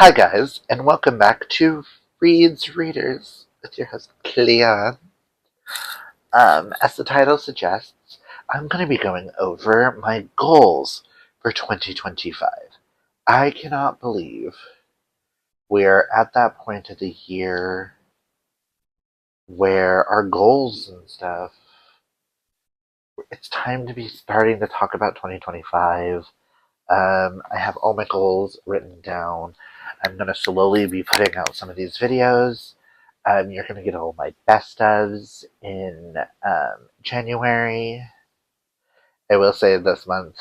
Hi, guys, and welcome back to Reads Readers with your host, Cleon. As the title suggests, I'm going to be going over my goals for 2025. I cannot believe we're at that point of the year where our goals and stuff, it's time to be starting to talk about 2025. I have all my goals written down. I'm going to slowly be putting out some of these videos. You're going to get all my best ofs in January. I will say this month,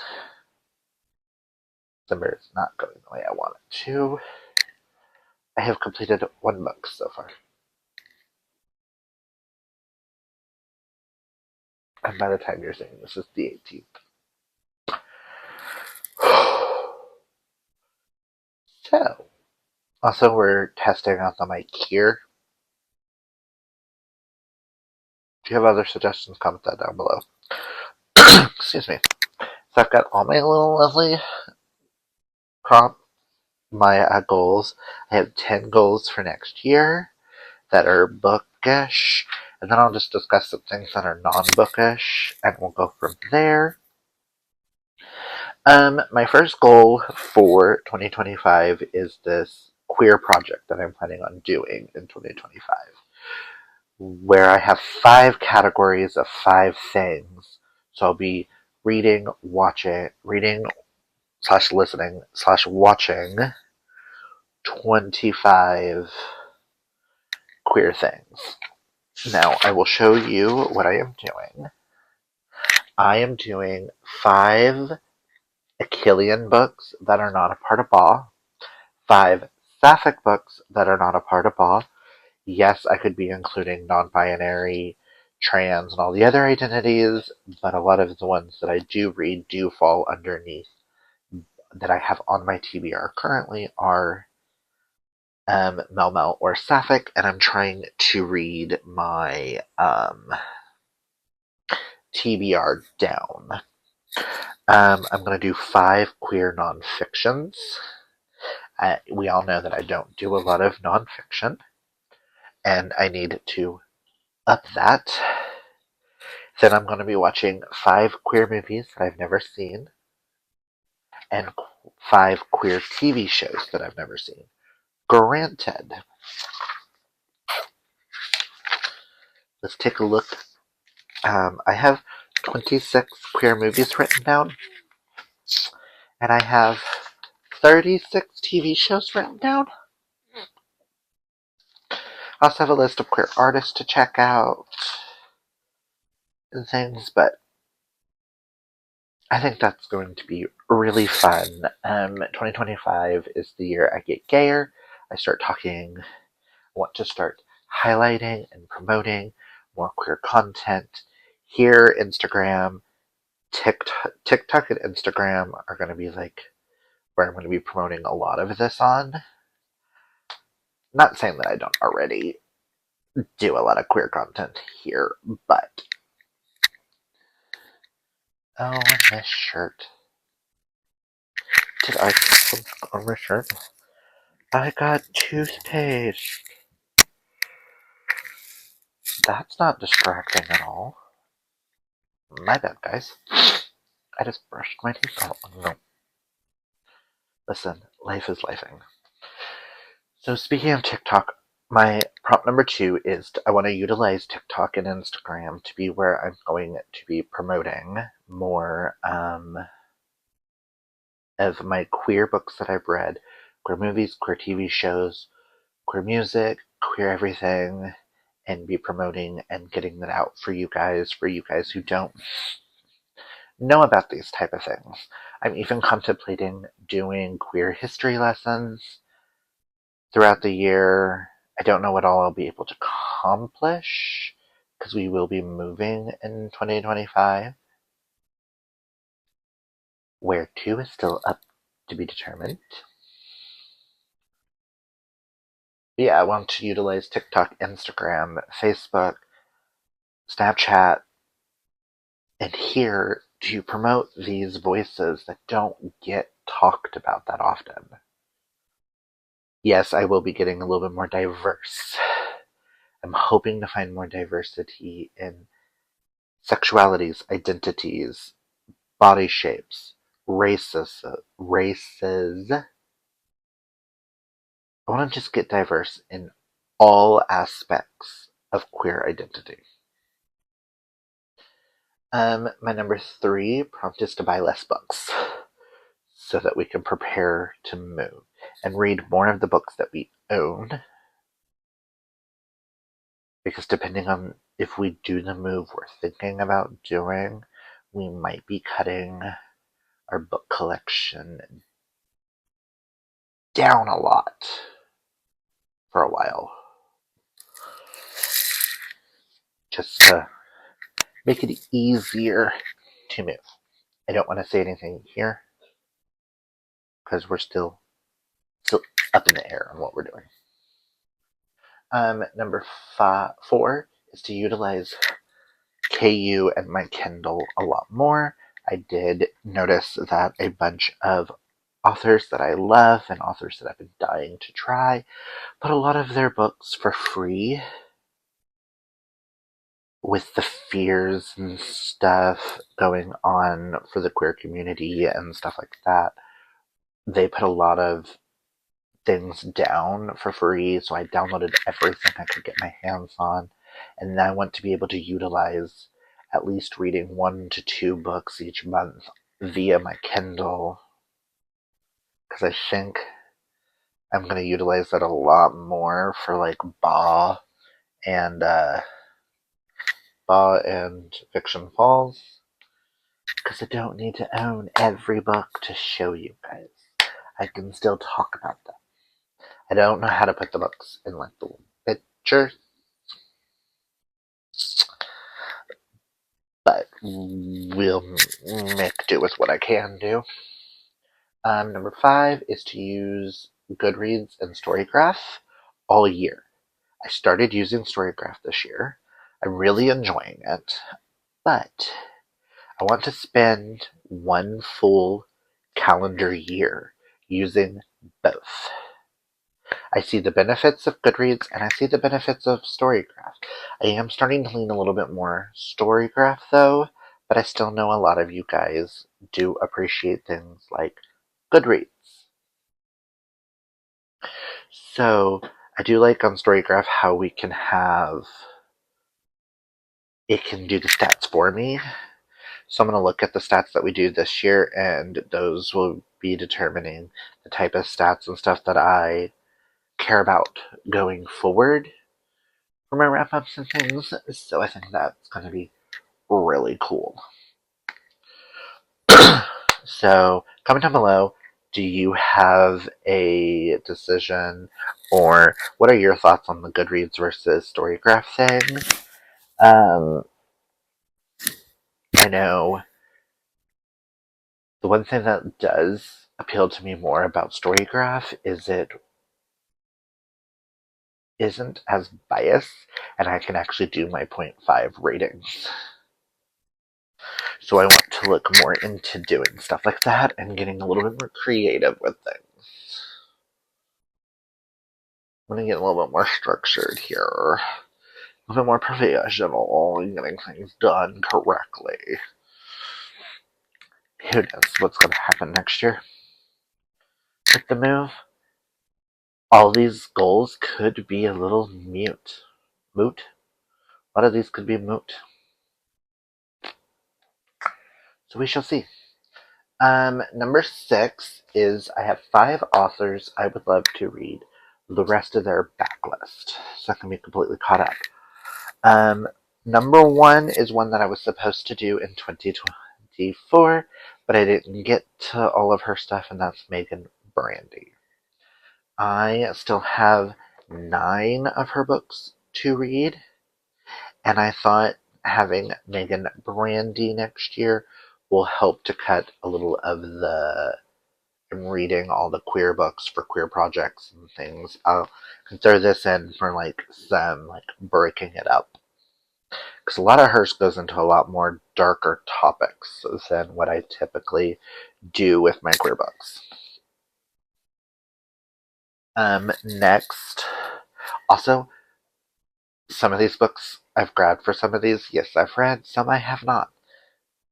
December is not going the way I want it to. I have completed one book so far. And by the time you're seeing this is the 18th. So, also we're testing out the mic here. If you have other suggestions, comment that down below. Excuse me. So I've got all my little lovely my goals. I have 10 goals for next year that are bookish, and then I'll just discuss some things that are non-bookish, and we'll go from there. My first goal for 2025 is this queer project that I'm planning on doing in 2025, where I have 5 categories of 5 things. So I'll be reading slash listening slash watching 25 queer things. Now, I will show you what I am doing. I am doing 5 Achillean books that are not a part of BA, 5 Sapphic books that are not a part of BA. Yes, I could be including non-binary, trans, and all the other identities, but a lot of the ones that I do read do fall underneath that I have on my TBR currently are Mel or Sapphic, and I'm trying to read my TBR down. I'm going to do 5 queer nonfictions. We all know that I don't do a lot of nonfiction, and I need to up that. Then I'm going to be watching 5 queer movies that I've never seen, and 5 queer TV shows that I've never seen. Granted, let's take a look. I have 26 queer movies written down, and I have 36 TV shows written down. I also have a list of queer artists to check out and things, but I think that's going to be really fun. 2025 is the year I get gayer. I start talking, I want to start highlighting and promoting more queer content. Here, Instagram, TikTok and Instagram are going to be like where I'm going to be promoting a lot of this on. Not saying that I don't already do a lot of queer content here, but oh, this shirt. Did I put something on my shirt? I got toothpaste. That's not distracting at all. My bad, guys. I just brushed my teeth out. No. Listen, life is lifing. So speaking of TikTok, my prompt number 2 is I want to utilize TikTok and Instagram to be where I'm going to be promoting more of my queer books that I've read, queer movies, queer TV shows, queer music, queer everything, and be promoting and getting that out for you guys who don't know about these type of things. I'm even contemplating doing queer history lessons throughout the year. I don't know what all I'll be able to accomplish because we will be moving in 2025. Where to is still up to be determined. But yeah, I want to utilize TikTok, Instagram, Facebook, Snapchat, and here to promote these voices that don't get talked about that often. yes, I will be getting a little bit more diverse. I'm hoping to find more diversity in sexualities, identities, body shapes, races. I want to just get diverse in all aspects of queer identity. My number 3 prompt is to buy less books so that we can prepare to move and read more of the books that we own. Because depending on if we do the move we're thinking about doing, we might be cutting our book collection down a lot for a while. Just to make it easier to move. I don't want to say anything here because we're still up in the air on what we're doing. Number 4 is to utilize KU and my Kindle a lot more. I did notice that a bunch of authors that I love and authors that I've been dying to try put a lot of their books for free with the fears and stuff going on for the queer community and stuff like that. They put a lot of things down for free, so I downloaded everything I could get my hands on, and I want to be able to utilize at least reading 1 to 2 books each month via my Kindle, because I think I'm going to utilize that a lot more for like and and Fiction Falls, because I don't need to own every book to show you guys. I can still talk about them. I don't know how to put the books in like the picture, but we'll make do with what I can do. Number 5 is to use Goodreads and Storygraph all year. I started using Storygraph this year. I'm really enjoying it, but I want to spend one full calendar year using both. I see the benefits of Goodreads and I see the benefits of Storygraph. I am starting to lean a little bit more Storygraph though, but I still know a lot of you guys do appreciate things like Goodreads. So I do like on Storygraph how we can have it can do the stats for me. So I'm going to look at the stats that we do this year, and those will be determining the type of stats and stuff that I care about going forward for my wrap ups and things. So I think that's going to be really cool. So comment down below. Do you have a decision, or what are your thoughts on the Goodreads versus Storygraph thing? I know the one thing that does appeal to me more about Storygraph is it isn't as biased, and I can actually do my 0.5 ratings. So I want to look more into doing stuff like that and getting a little bit more creative with things. I'm going to get a little bit more structured here, a little bit more professional, and getting things done correctly. Who knows what's going to happen next year with the move? All these goals could be a little moot. A lot of these could be moot. So we shall see. Number 6 is I have 5 authors I would love to read the rest of their backlist, so I can be completely caught up. Number 1 is one that I was supposed to do in 2024, but I didn't get to all of her stuff, and that's Megan Brandy. I still have 9 of her books to read, and I thought having Megan Brandy next year will help to cut a little of the reading all the queer books for queer projects and things. I'll throw this in for like some like breaking it up, because a lot of hers goes into a lot more darker topics than what I typically do with my queer books. Next, also, some of these books I've grabbed for some of these. Yes, I've read. Some I have not.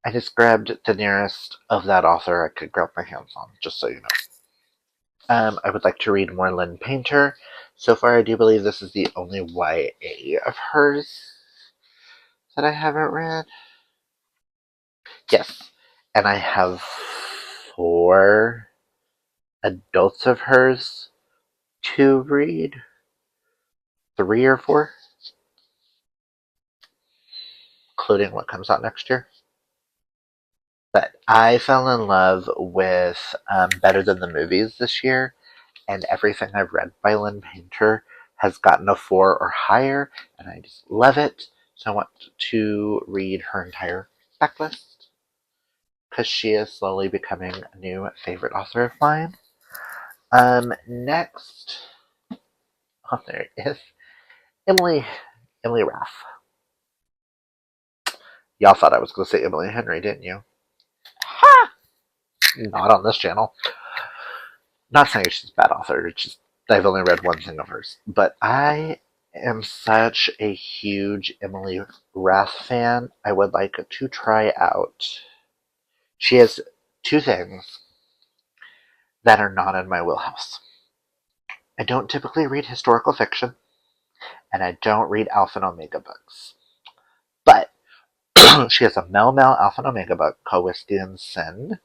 I just grabbed the nearest of that author I could grab my hands on, just so you know. I would like to read more Lynn Painter. So far, I do believe this is the only YA of hers that I haven't read. Yes, and I have 4 adults of hers to read. 3 or 4, including what comes out next year. But I fell in love with Better Than the Movies this year, and everything I've read by Lynn Painter has gotten a 4 or higher, and I just love it. So I want to read her entire backlist because she is slowly becoming a new favorite author of mine. Next author is Emily Raff. Y'all thought I was going to say Emily Henry, didn't you? Ha! Not on this channel. Not saying she's a bad author, it's just I've only read one thing of hers. But I am such a huge Emily Raff fan. I would like to try out. She has 2 things that are not in my wheelhouse. I don't typically read historical fiction, and I don't read Alpha and Omega books. But she has a Mel Alpha and Omega book called Whiskey and Sin.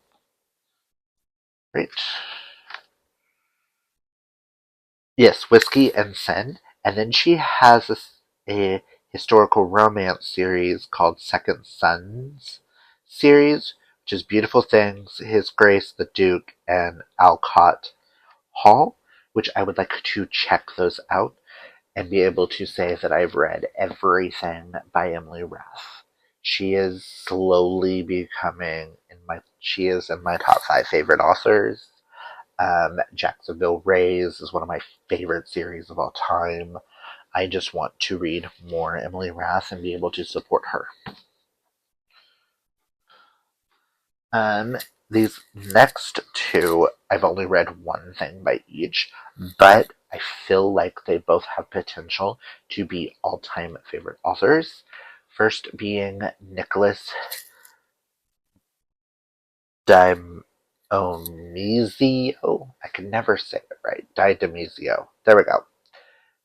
Right? Yes, Whiskey and Sin. And then she has a historical romance series called Second Sons series, which is Beautiful Things, His Grace the Duke, and Alcott Hall, which I would like to check those out and be able to say that I've read everything by Emily Raff. She is slowly becoming she is in my top 5 favorite authors. Jacksonville Rays is one of my favorite series of all time. I just want to read more Emily Raff and be able to support her. These next 2, I've only read one thing by each, but I feel like they both have potential to be all-time favorite authors. First being Nicholas Dionisio. I can never say it right. Dionisio. There we go.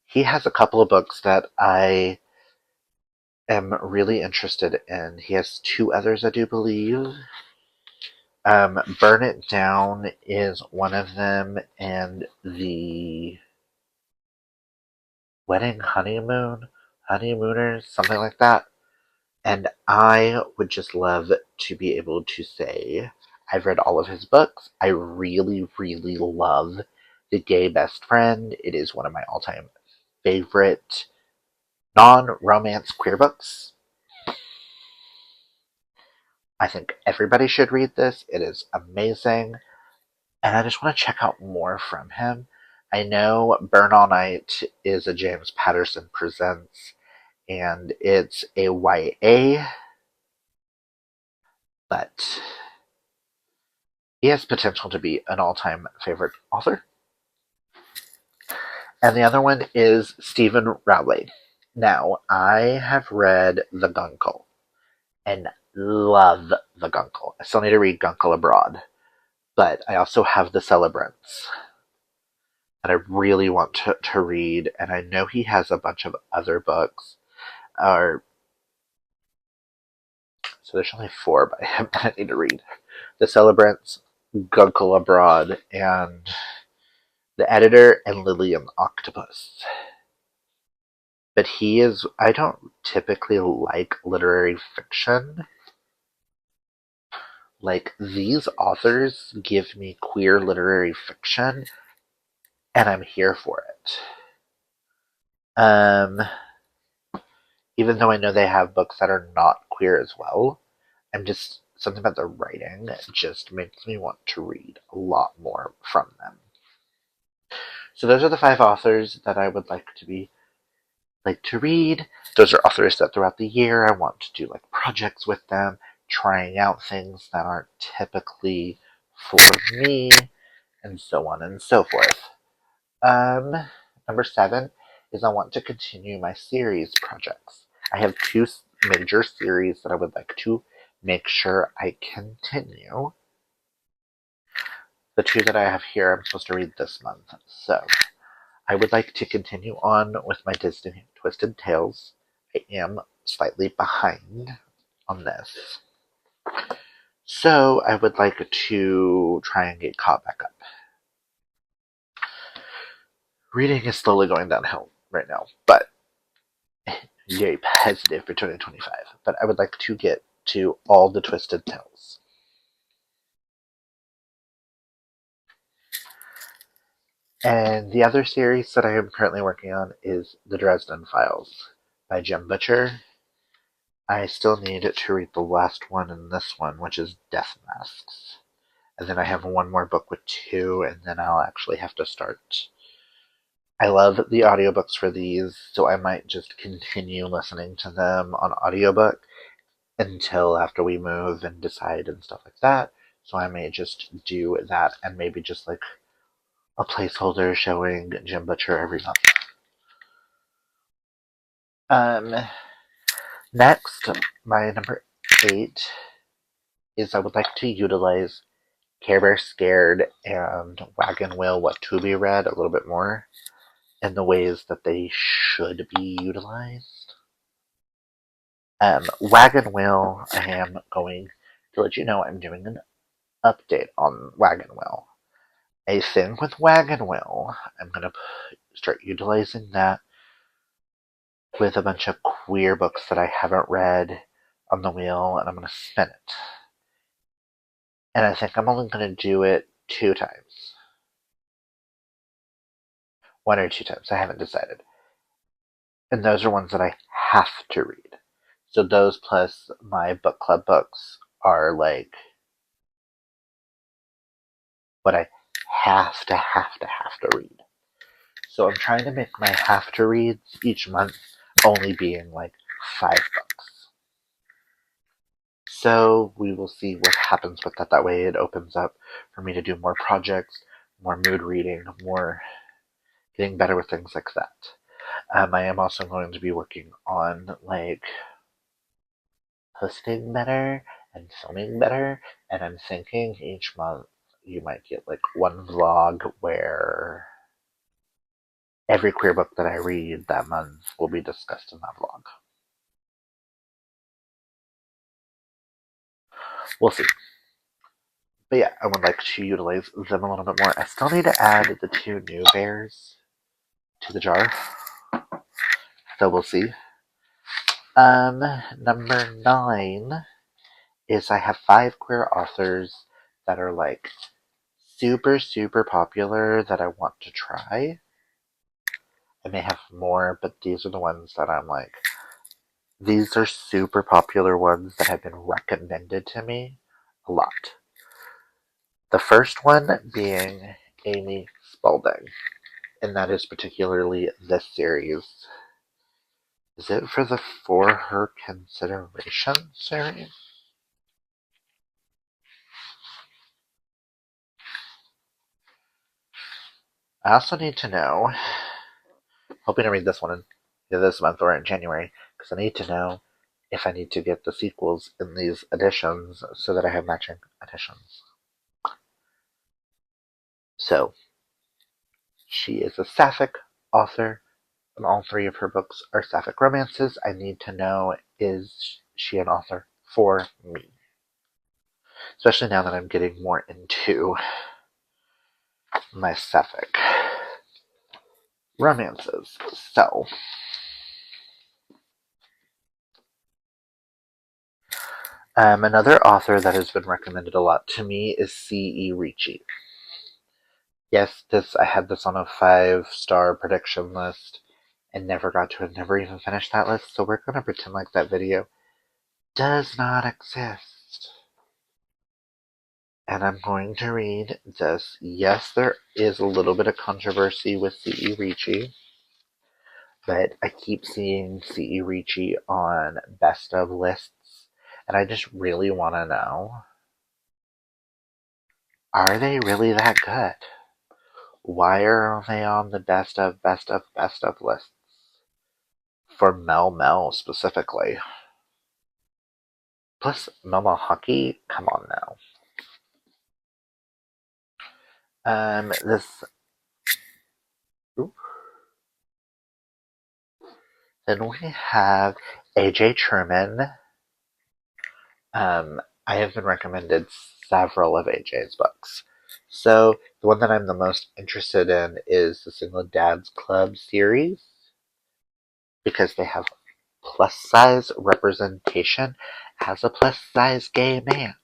He has a couple of books that I am really interested in. He has 2 others, I do believe. Burn It Down is one of them, and the Wedding Honeymooners, something like that. And I would just love to be able to say I've read all of his books. I really, really love The Gay Best Friend. It is one of my all-time favorite non-romance queer books. I think everybody should read this. It is amazing. And I just want to check out more from him. I know Burn All Night is a James Patterson Presents, and it's a YA, but he has potential to be an all-time favorite author. And the other one is Stephen Rowley. Now, I have read The Guncle and love The Guncle. I still need to read Guncle Abroad, but I also have The Celebrants that I really want to read, and I know he has a bunch of other books. So there's only 4 by him that I need to read. The Celebrants, Guncle Abroad, and The Editor, and Lillian Octopus. But I don't typically like literary fiction. Like, these authors give me queer literary fiction, and I'm here for it. Even though I know they have books that are not queer as well, something about the writing just makes me want to read a lot more from them. So those are the 5 authors that I would like to read. Those are authors that throughout the year I want to do like projects with them, trying out things that aren't typically for me, and so on and so forth. Number 7 is I want to continue my series projects. I have 2 major series that I would like to make sure I continue. The 2 that I have here I'm supposed to read this month. So I would like to continue on with my Disney Twisted Tales. I am slightly behind on this. So I would like to try and get caught back up. Reading is slowly going downhill right now, but yay, positive for 2025. But I would like to get to all the Twisted Tales. And the other series that I am currently working on is The Dresden Files by Jim Butcher. I still need to read the last one in this one, which is Death Masks. And then I have one more book with 2, and then I'll actually have to start. I love the audiobooks for these, so I might just continue listening to them on audiobook until after we move and decide and stuff like that. So I may just do that and maybe just like a placeholder showing Jim Butcher every month. Next, my number 8 is I would like to utilize Care Bear Scared and Wagon Wheel What to Be Read a little bit more in the ways that they should be utilized. Wagon Wheel, I am going to let you know I'm doing an update on Wagon Wheel. A thing with Wagon Wheel, I'm going to start utilizing that with a bunch of queer books that I haven't read on the wheel, and I'm going to spin it. And I think I'm only going to do it 2 times. 1 or 2 times, I haven't decided. And those are ones that I have to read. So those plus my book club books are like what I have to read. So I'm trying to make my have to reads each month only being like 5 books. So we will see what happens with that. That way it opens up for me to do more projects, more mood reading, more getting better with things like that. I am also going to be working on like hosting better and filming better, and I'm thinking each month you might get like one vlog where every queer book that I read that month will be discussed in that vlog. We'll see. But yeah, I would like to utilize them a little bit more. I still need to add the 2 new bears to the jar. So we'll see. Number 9 is I have 5 queer authors that are like super popular that I want to try. I may have more, but these are the ones that I'm like, these are super popular ones that have been recommended to me a lot. The first one being Amy Spalding, and that is particularly this series. Is it for the For Her Consideration series? I also need to know, hoping to read this one in this month or in January, because I need to know if I need to get the sequels in these editions so that I have matching editions. So, she is a sapphic author, and all 3 of her books are sapphic romances. I need to know, is she an author for me? Especially now that I'm getting more into my sapphic romances. So, another author that has been recommended a lot to me is C.E. Ricci. Yes, I had this on a 5-star prediction list and never even finished that list, so we're going to pretend like that video does not exist. And I'm going to read this. Yes, there is a little bit of controversy with C.E. Ricci, but I keep seeing C.E. Ricci on best of lists, and I just really want to know, are they really that good? Why are they on the best of lists? For Mel Mel specifically. Plus, Mama Hockey? Come on now. This. Ooh. Then we have AJ Truman. I have been recommended several of AJ's books. So, the one that I'm the most interested in is the Single Dads Club series because they have plus size representation as a plus size gay man.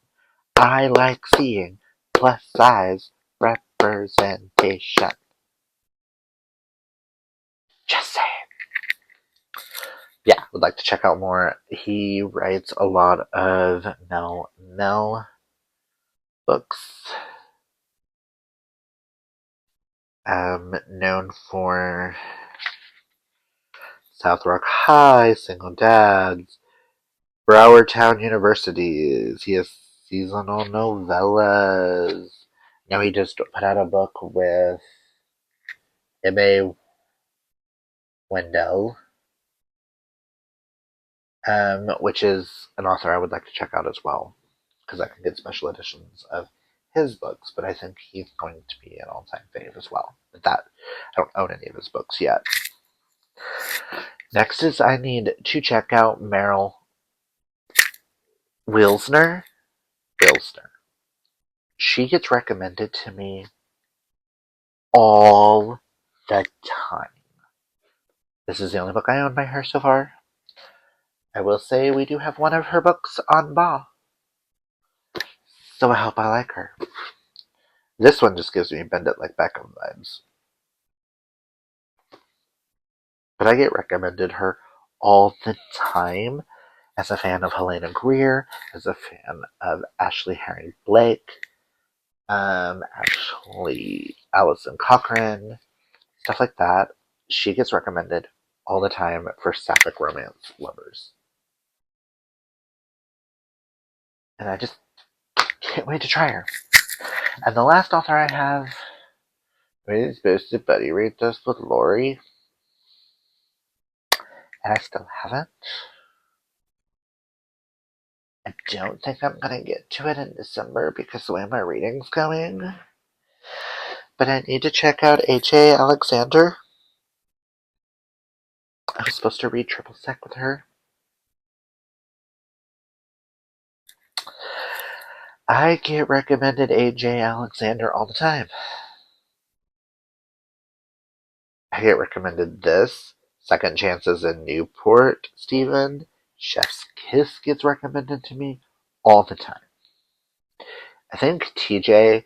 I like seeing plus size representation. Just saying. Yeah, would like to check out more. He writes a lot of Mel books. Known for South Rock High, Single Dads, Broward Town Universities. He has seasonal novellas. Now he just put out a book with M.A. Wendell, which is an author I would like to check out as well, because I can get special editions of his books, but I think he's going to be an all-time fave as well. But that, I don't own any of his books yet. Next is I need to check out Meryl Wilsner. She gets recommended to me all the time. This is the only book I own by her so far. I will say we do have one of her books on Ba, so I hope I like her. This one just gives me Bend It Like Beckham vibes. But I get recommended her all the time as a fan of Helena Greer, as a fan of Ashley Herring Blake, actually Alison Cochrane, stuff like that. She gets recommended all the time for sapphic romance lovers. And I just can't wait to try her. And the last author I have, we're supposed to buddy read this with Lori, and I still haven't. I don't think I'm gonna get to it in December because the way my reading's going. But I need to check out H.A. Alexander. I was supposed to read Triple Sec with her. I get recommended A.J. Alexander all the time. I get recommended this. Second Chances in Newport, Stephen. Chef's Kiss gets recommended to me all the time. I think TJ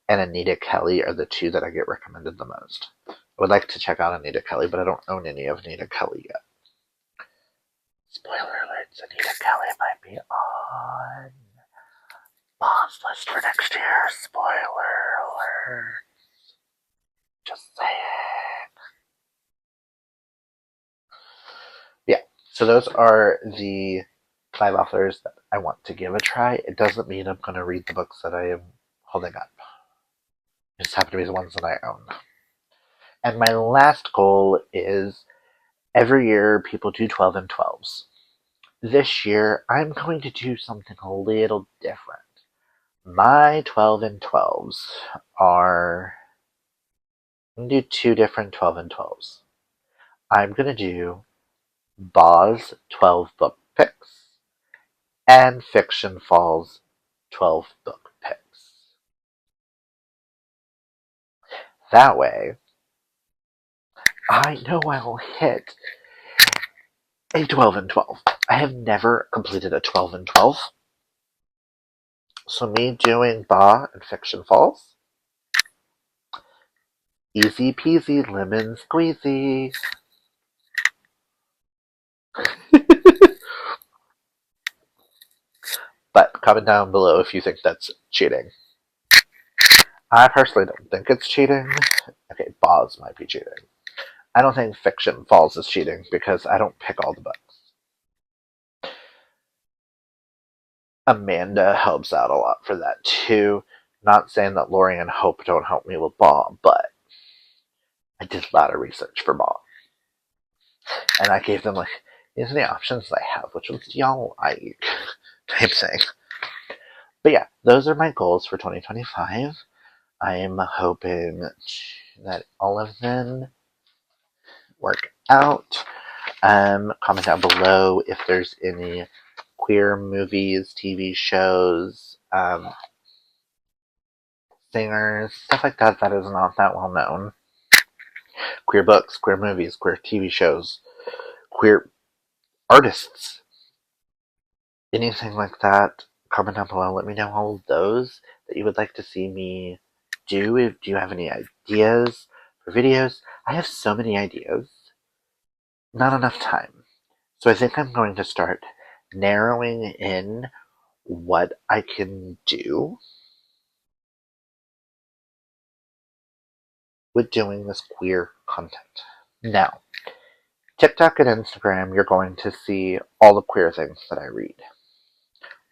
and Anita Kelly are the two that I get recommended the most. I would like to check out Anita Kelly, but I don't own any of Anita Kelly yet. Spoiler alerts, Anita Kelly might be on Bob's list for next year. Spoiler alert. Just saying. Yeah, so those are the 5 authors that I want to give a try. It doesn't mean I'm going to read the books that I am holding up. It just happen to be the ones that I own. And my last goal is every year people do 12 and 12s. This year I'm going to do something a little different. My 12 and 12s are, I'm going to do 2 different 12 and 12s. I'm going to do Ba's 12 book picks and Fiction Falls 12 book picks. That way, I know I will hit a 12 and 12. I have never completed a 12 and 12. So me doing Ba and Fiction Falls, easy peasy lemon squeezy. But comment down below if you think that's cheating. I personally don't think it's cheating. Okay, Ba's might be cheating. I don't think Fiction Falls is cheating because I don't pick all the books. Amanda helps out a lot for that too. Not saying that Lori and Hope don't help me with Ba, but I did a lot of research for ball. And I gave them, like, these are the options I have. Which ones do y'all like? Type thing. But yeah, those are my goals for 2025. I am hoping that all of them work out. Comment down below if there's any queer movies, TV shows, singers, stuff like that that is not that well known. Queer books, queer movies, queer TV shows, queer artists, anything like that. Comment down below. Let me know all of those that you would like to see me do. Do you have any ideas for videos? I have so many ideas. Not enough time. So I think I'm going to start narrowing in what I can do with doing this queer content. Now, TikTok and Instagram, you're going to see all the queer things that I read,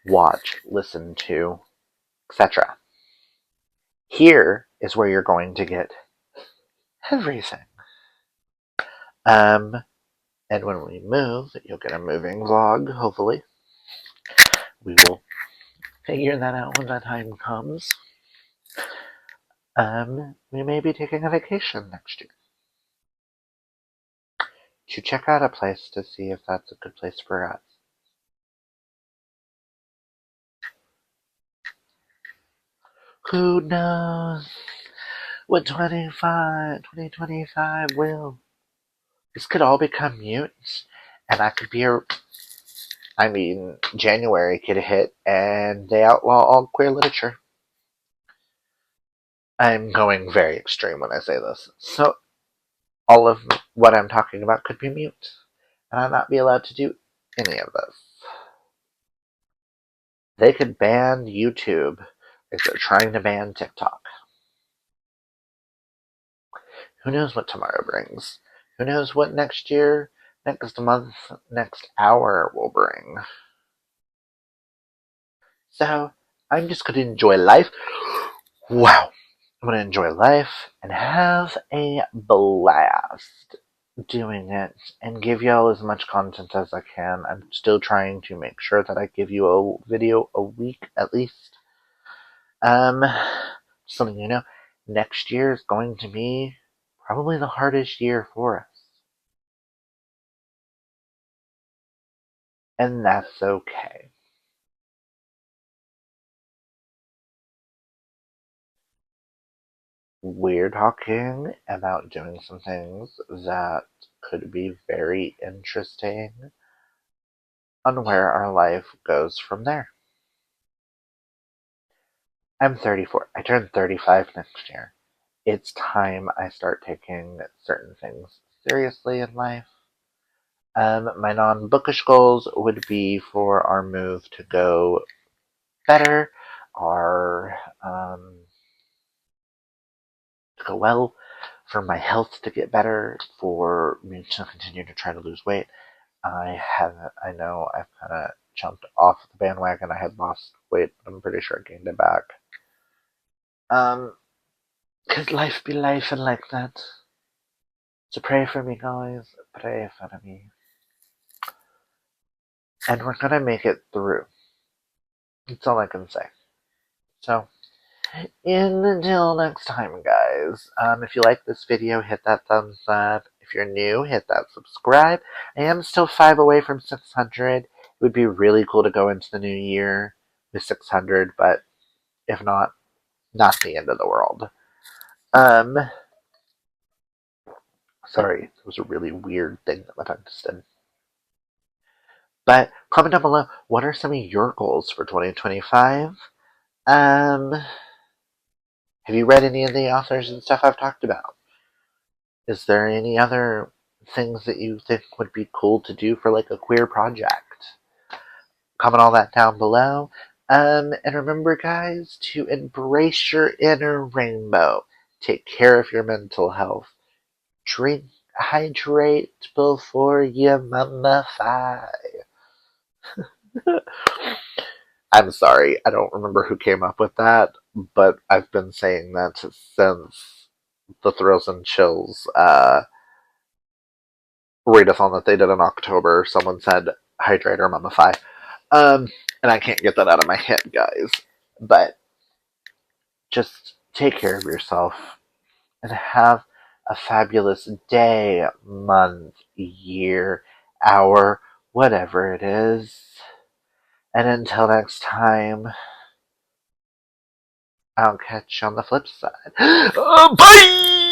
watch, listen to, etc. Here is where you're going to get everything. And when we move, you'll get a moving vlog, hopefully. We will figure that out when that time comes. We may be taking a vacation next year to check out a place to see if that's a good place for us. Who knows what 2025 will. This could all become mutants, and I could be January could hit, and they outlaw all queer literature. I'm going very extreme when I say this. So, all of what I'm talking about could be mute, and I'd not be allowed to do any of this. They could ban YouTube if they're trying to ban TikTok. Who knows what tomorrow brings? Who knows what next year, next month, next hour will bring? So, I'm just going to enjoy life. Wow. I'm going to enjoy life and have a blast doing it and give y'all as much content as I can. I'm still trying to make sure that I give you a video a week at least. Something you know, next year is going to be probably the hardest year for us. And that's okay. We're talking about doing some things that could be very interesting on where our life goes from there. I'm 34. I turn 35 next year. It's time I start taking certain things seriously in life. My non-bookish goals would be for our move to go better, to go well, for my health to get better, for me to continue to try to lose weight. I know I've kind of jumped off the bandwagon. I had lost weight, but I'm pretty sure I gained it back. Could life be life and like that? So pray for me, guys. Pray for me. And we're gonna make it through. That's all I can say. So, until next time, guys. If you like this video, hit that thumbs up. If you're new, hit that subscribe. I am still 5 away from 600. It would be really cool to go into the new year with 600, but if not, not the end of the world. Sorry, it was a really weird thing that my tongue just did. But comment down below, what are some of your goals for 2025? Have you read any of the authors and stuff I've talked about? Is there any other things that you think would be cool to do for like a queer project? Comment all that down below. And remember, guys, to embrace your inner rainbow. Take care of your mental health. Drink, hydrate before you mummify. I'm sorry, I don't remember who came up with that, but I've been saying that since the Thrills and Chills readathon that they did in October. Someone said hydrate or mummify. Um, and I can't get that out of my head, guys. But just take care of yourself and have a fabulous day, month, year, hour, whatever it is. And until next time, I'll catch you on the flip side. Bye!